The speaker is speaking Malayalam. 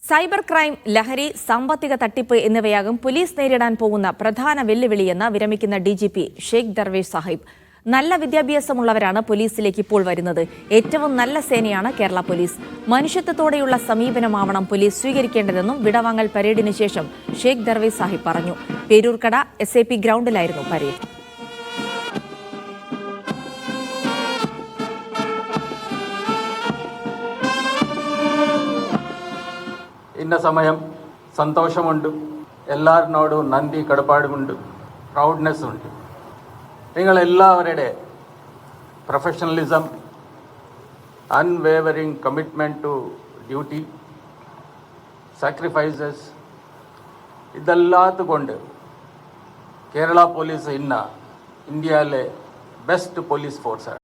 സൈബർ ക്രൈം, ലഹരി, സാമ്പത്തിക തട്ടിപ്പ് എന്നിവയാകും പോലീസ് നേരിടാൻ പോകുന്ന പ്രധാന വെല്ലുവിളിയെന്ന് വിരമിക്കുന്ന ഡിജിപി ഷെയ്ഖ് ദർവേഷ് സാഹിബ്. നല്ല വിദ്യാഭ്യാസമുള്ളവരാണ് പോലീസിലേക്ക് ഇപ്പോൾ വരുന്നത്. ഏറ്റവും നല്ല സേനയാണ് കേരള പോലീസ്. മനുഷ്യത്വത്തോടെയുള്ള സമീപനമാവണം പോലീസ് സ്വീകരിക്കേണ്ടതെന്നും വിടവാങ്ങൽ പരേഡിന് ശേഷം ഷെയ്ഖ് ദർവേഷ് സാഹിബ് പറഞ്ഞു. പേരൂർക്കട SAP ഗ്രൗണ്ടിലായിരുന്നു പരേഡ്. ഇന്ന സമയം സന്തോഷമുണ്ട്, എല്ലാവരിനോടും നന്ദി കടപ്പാടുമുണ്ട്, പ്രൗഡ്നെസ് ഉണ്ട്. നിങ്ങളെല്ലാവരുടെ professionalism, unwavering commitment to duty, sacrifices, ഇതെല്ലാത്തുകൊണ്ട് കേരള പോലീസ് ഇന്ന് ഇന്ത്യയിലെ ബെസ്റ്റ് പോലീസ് ഫോഴ്സാണ്.